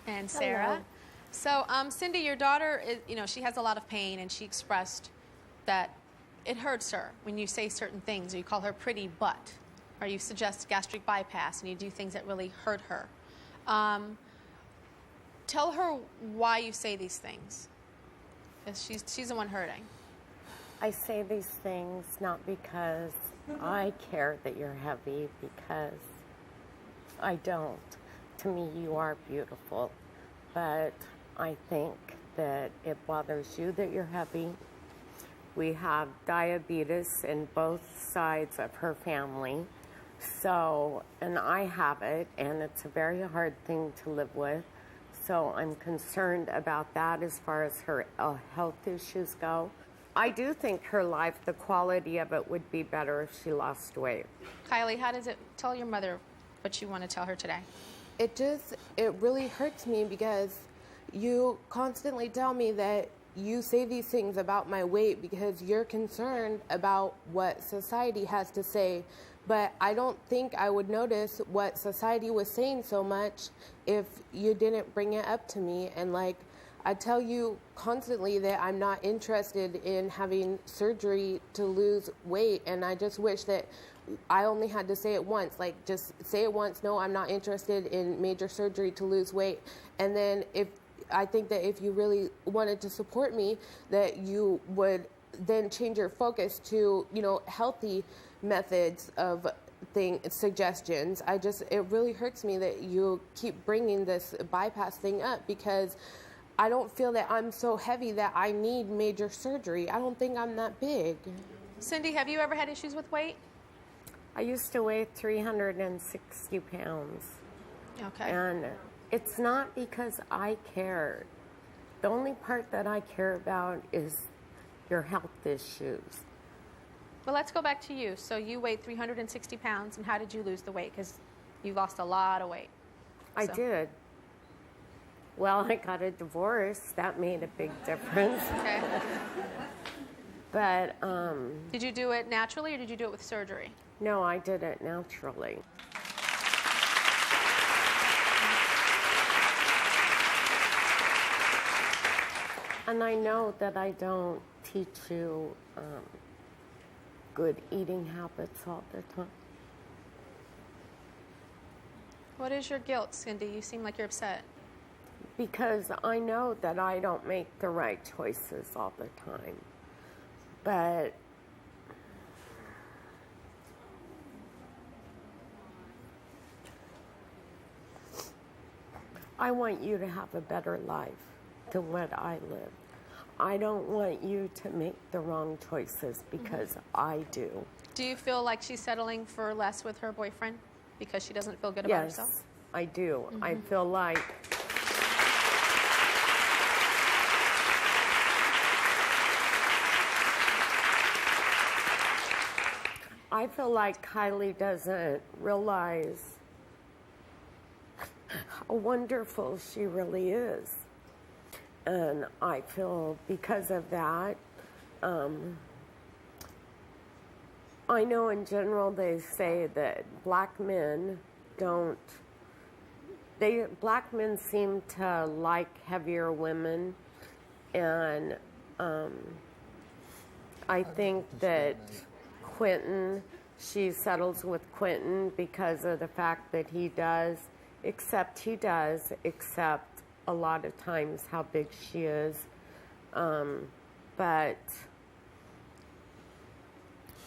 And Sarah. Hello. So, Cindy, your daughter, she has a lot of pain, and she expressed that it hurts her when you say certain things, or you call her pretty butt, or you suggest gastric bypass, and you do things that really hurt her. Tell her why you say these things, because she's the one hurting. I say these things not because I care that you're heavy, because I don't. To me, you are beautiful, but I think that it bothers you that you're heavy. We have diabetes in both sides of her family, and I have it, and it's a very hard thing to live with. So I'm concerned about that as far as her health issues go. I do think her life, the quality of it would be better if she lost weight. Kylie, tell your mother what you want to tell her today. It really hurts me because you constantly tell me that you say these things about my weight because you're concerned about what society has to say. But I don't think I would notice what society was saying so much if you didn't bring it up to me. And I tell you constantly that I'm not interested in having surgery to lose weight, and I just wish that I only had to say it once. Just say it once, no, I'm not interested in major surgery to lose weight. And then I think that if you really wanted to support me, that you would then change your focus to, healthy methods of suggestions. It really hurts me that you keep bringing this bypass thing up because I don't feel that I'm so heavy that I need major surgery. I don't think I'm that big. Cindy, have you ever had issues with weight? I used to weigh 360 pounds. Okay. And it's not because I cared. The only part that I care about is your health issues. Well, let's go back to you. So you weighed 360 pounds, and how did you lose the weight? Because you lost a lot of weight. I did. Well, I got a divorce. That made a big difference. Okay. But, did you do it naturally, or did you do it with surgery? No, I did it naturally. And I know that I don't teach you good eating habits all the time. What is your guilt, Cindy? You seem like you're upset. Because I know that I don't make the right choices all the time. But I want you to have a better life than what I live. I don't want you to make the wrong choices because I do. Do you feel like she's settling for less with her boyfriend because she doesn't feel good about herself? Yes, I do. I feel like Kylie doesn't realize how wonderful she really is. And I feel because of that, I know in general they say that black men seem to like heavier women, and I think that she settles with Quentin because of the fact that he does accept a lot of times how big she is. But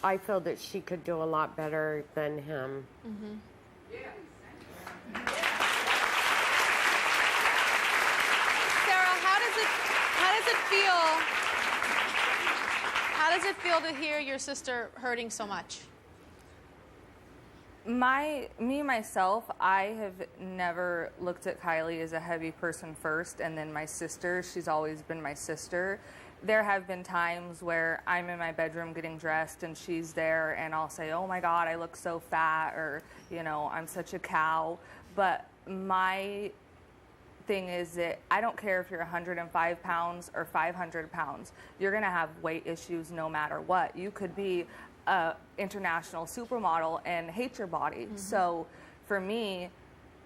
I feel that she could do a lot better than him. Mm-hmm. Sarah, how does it feel to hear your sister hurting so much? Myself, I have never looked at Kylie as a heavy person first, and then my sister. She's always been my sister. There have been times where I'm in my bedroom getting dressed and she's there, and I'll say, oh my God, I look so fat, or, I'm such a cow. But my thing is that I don't care if you're 105 pounds or 500 pounds. You're going to have weight issues no matter what. You could be international supermodel and hate your body. So for me,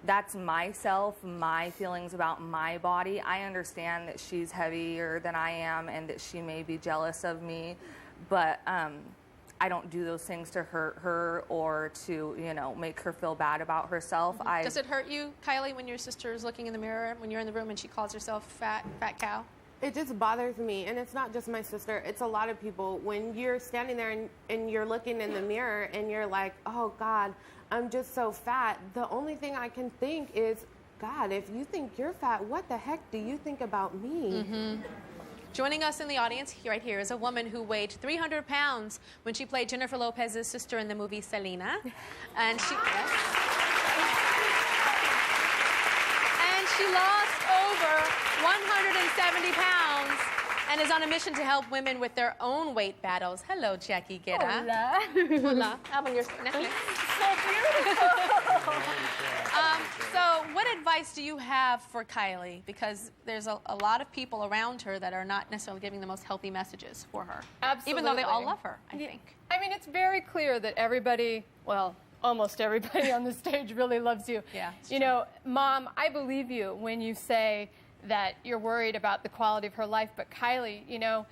that's myself, my feelings about my body. I understand that she's heavier than I am and that she may be jealous of me, but I don't do those things to hurt her or to, you know, make her feel bad about herself. Does it hurt you, Kylie, when your sister is looking in the mirror when you're in the room and she calls herself fat cow? It just bothers me, and it's not just my sister. It's a lot of people. When you're standing there and you're looking in the mirror and you're like, oh, God, I'm just so fat, the only thing I can think is, God, if you think you're fat, what the heck do you think about me? Joining us in the audience right here is a woman who weighed 300 pounds when she played Jennifer Lopez's sister in the movie Selena. And she lost over 170 pounds and is on a mission to help women with their own weight battles. Hello, Jackie Guerra. Hola. Hola. Habla your necklace. So beautiful. So what advice do you have for Kylie? Because there's a lot of people around her that are not necessarily giving the most healthy messages for her. Absolutely. Even though they all love her, I think. I mean, it's very clear that everybody, well, almost everybody on the stage really loves you. Yeah, you know, Mom, I believe you when you say that you're worried about the quality of her life. But Kylie, you know,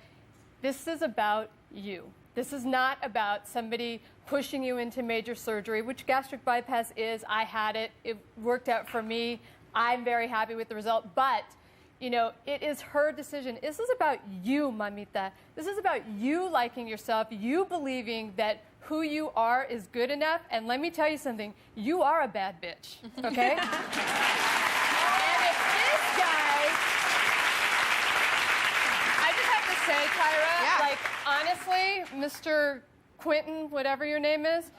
this is about you. This is not about somebody pushing you into major surgery, which gastric bypass is. I had it. It worked out for me. I'm very happy with the result. But, you know, it is her decision. This is about you, Mamita. This is about you liking yourself, you believing that who you are is good enough. And let me tell you something. You are a bad bitch, okay? And if this guy, I just have to say, Tyra, like, honestly, Mr. Quentin, whatever your name is,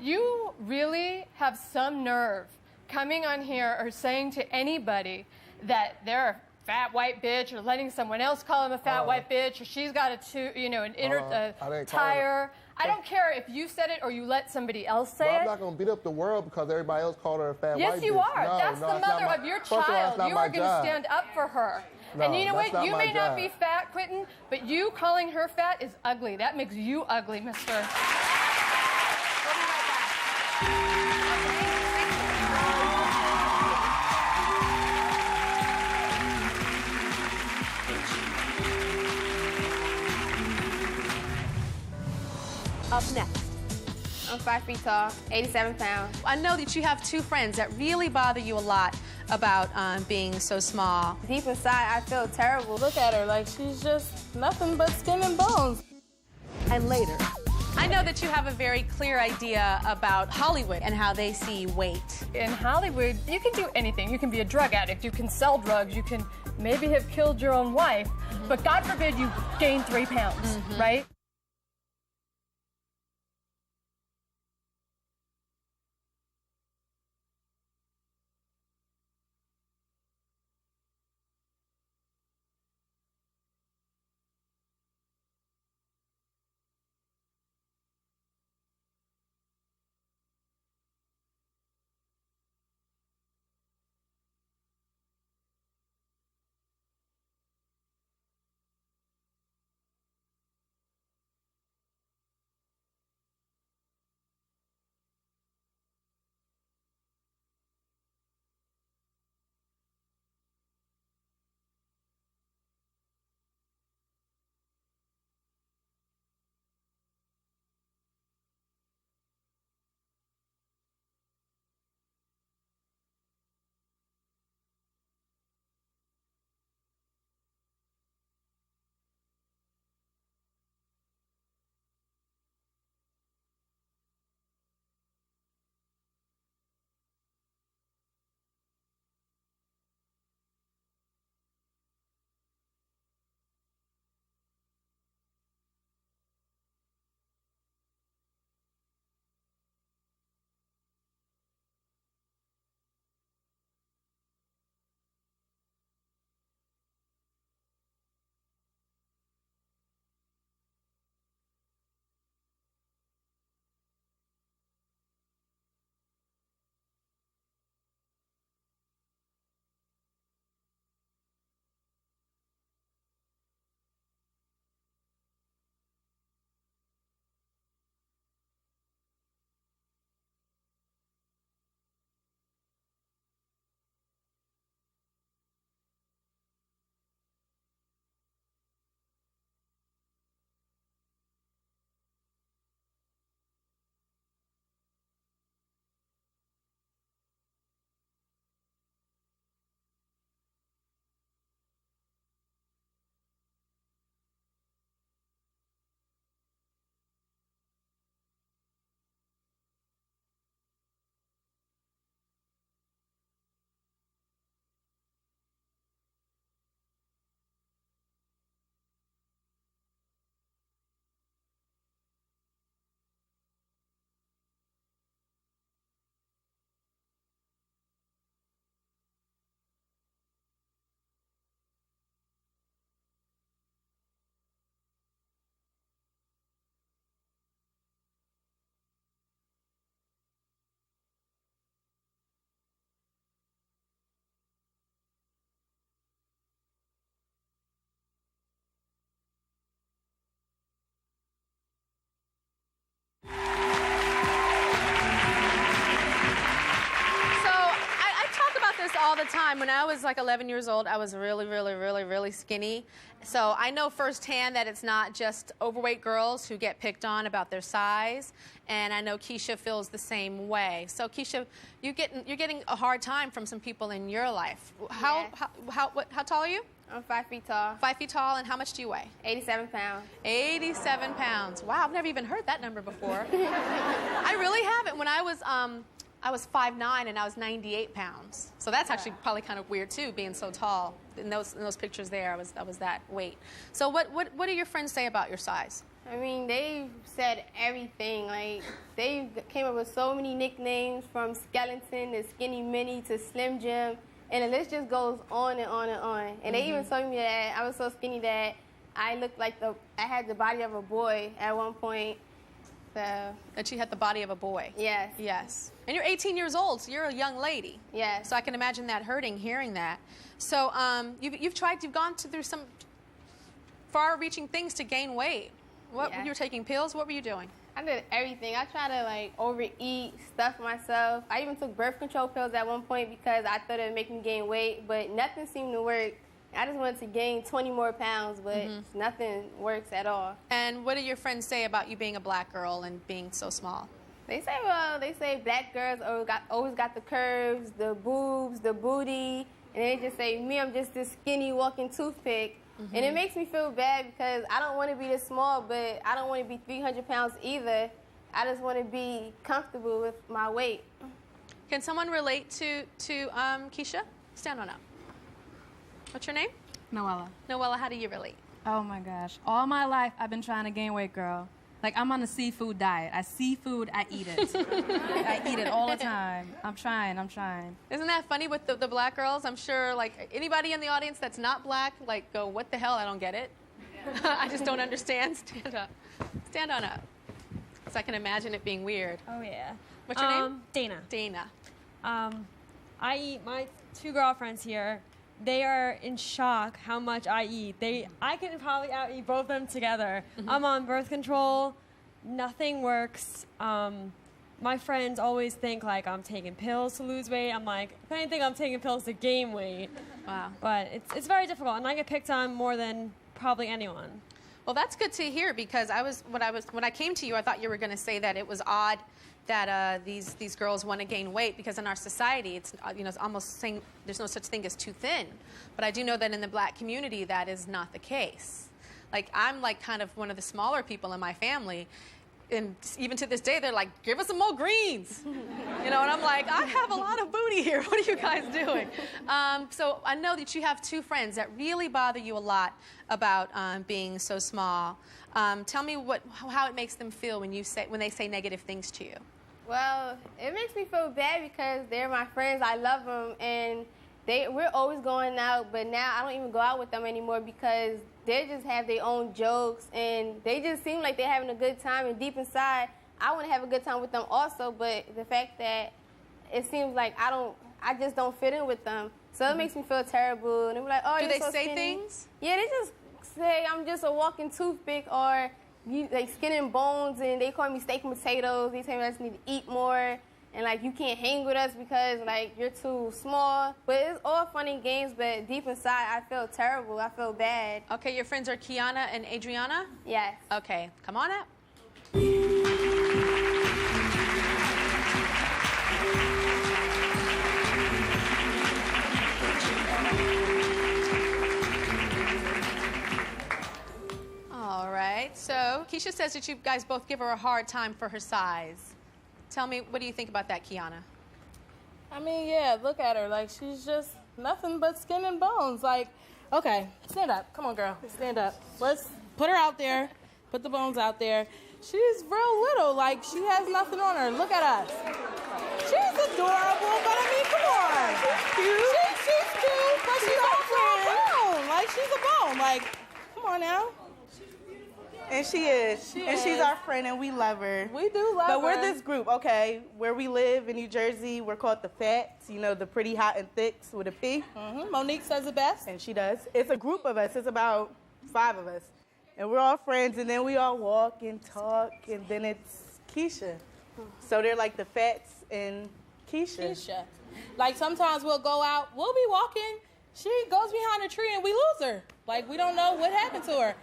you really have some nerve coming on here or saying to anybody that they're a fat white bitch or letting someone else call him a fat white bitch or she's got a tire. I don't care if you said it or you let somebody else say it. I'm not going to beat up the world because everybody else called her a fat white bitch. Yes, you are. No, That's the mother of your child. You are going to stand up for her. No, and you know that's what? not You my may not job. be fat, Quentin, but you calling her fat is ugly. That makes you ugly, mister. Up next. I'm 5 feet tall, 87 pounds. I know that you have two friends that really bother you a lot about being so small. Deep inside, I feel terrible. Look at her like she's just nothing but skin and bones. And later, I know that you have a very clear idea about Hollywood and how they see weight. In Hollywood, you can do anything. You can be a drug addict. You can sell drugs. You can maybe have killed your own wife. But God forbid you gain 3 pounds, right? a time when I was like 11 years old, I was really, really, really, really skinny. So I know firsthand that it's not just overweight girls who get picked on about their size, and I know Keisha feels the same way. So Keisha, you're getting a hard time from some people in your life. How tall are you? I'm 5 feet tall. 5 feet tall, and how much do you weigh? 87 pounds. 87 pounds. Wow, I've never even heard that number before. I really haven't. When I was 5'9", and I was 98 pounds. So that's actually probably kind of weird too, being so tall. In those pictures there, I was that weight. So what do your friends say about your size? I mean, they said everything. Like, they came up with so many nicknames, from skeleton to skinny mini to slim jim, and the list just goes on and on and on. And they even told me that I was so skinny that I looked like I had the body of a boy at one point. So. That she had the body of a boy. Yes. Yes. And you're 18 years old, so you're a young lady. Yes. So I can imagine that hurting, hearing that. So you've gone through some far-reaching things to gain weight. You were taking pills? What were you doing? I did everything. I tried to, like, overeat, stuff myself. I even took birth control pills at one point because I thought it would make me gain weight, but nothing seemed to work. I just wanted to gain 20 more pounds, but nothing works at all. And what do your friends say about you being a black girl and being so small? They say black girls always got the curves, the boobs, the booty, and they just say, me, I'm just this skinny walking toothpick. And it makes me feel bad because I don't want to be this small, but I don't want to be 300 pounds either. I just want to be comfortable with my weight. Can someone relate to Keisha? Stand on up. What's your name? Noella. Noella, how do you relate? Oh my gosh. All my life I've been trying to gain weight, girl. Like, I'm on a seafood diet. I see food, I eat it. I eat it all the time. I'm trying. Isn't that funny with the black girls? I'm sure, like, anybody in the audience that's not black, like, go, what the hell? I don't get it. I just don't understand. Stand up. Stand on up. So I can imagine it being weird. Oh, yeah. What's your name? Dana. Dana. I eat, my two girlfriends here, they are in shock how much I eat. I can probably out-eat both of them together. I'm on birth control. Nothing works. My friends always think, like, I'm taking pills to lose weight. I'm like, if anything, I'm taking pills to gain weight. Wow. But it's very difficult, and I get picked on more than probably anyone. Well, that's good to hear, because when I came to you, I thought you were going to say that it was odd that these girls want to gain weight, because in our society, it's it's almost saying there's no such thing as too thin. But I do know that in the black community, that is not the case. Like, I'm like kind of one of the smaller people in my family, and even to this day, they're like, give us some more greens. And I'm like, I have a lot of booty here. What are you guys doing? So I know that you have two friends that really bother you a lot about being so small. Tell me how it makes them feel when they say negative things to you. Well, it makes me feel bad because they're my friends. I love them, and we're always going out, but now I don't even go out with them anymore because they just have their own jokes, and they just seem like they're having a good time, and deep inside, I want to have a good time with them also, but the fact that it seems like I just don't fit in with them, so it makes me feel terrible, and they're like, oh, do you're they so say skinny. things? Yeah, they just say I'm just a walking toothpick, or like skin and bones, and they call me steak and potatoes. They tell me I just need to eat more, and like you can't hang with us because like you're too small. But it's all fun and games, but deep inside I feel terrible. I feel bad. Okay, your friends are Kiana and Adriana? Yes. Okay, come on up. All right, so Keisha says that you guys both give her a hard time for her size. Tell me, what do you think about that, Kiana? I mean, yeah, look at her. Like, she's just nothing but skin and bones. Like, okay, stand up. Come on, girl. Stand up. Let's put her out there. Put the bones out there. She's real little. Like, she has nothing on her. Look at us. She's adorable, but I mean, come on. She's cute. She's cute, but she's also a bone. Like, she's a bone. Like, come on now. And she is. She's our friend, and we love her. We do love her. But we're this group, okay? Where we live in New Jersey, we're called the Fats. The pretty hot and thicks with a P. Monique says it best. And she does. It's a group of us. It's about 5 of us. And we're all friends, and then we all walk and talk, and then it's Keisha. So they're like the Fats and Keisha. Like, sometimes we'll go out, we'll be walking, she goes behind a tree and we lose her. Like, we don't know what happened to her.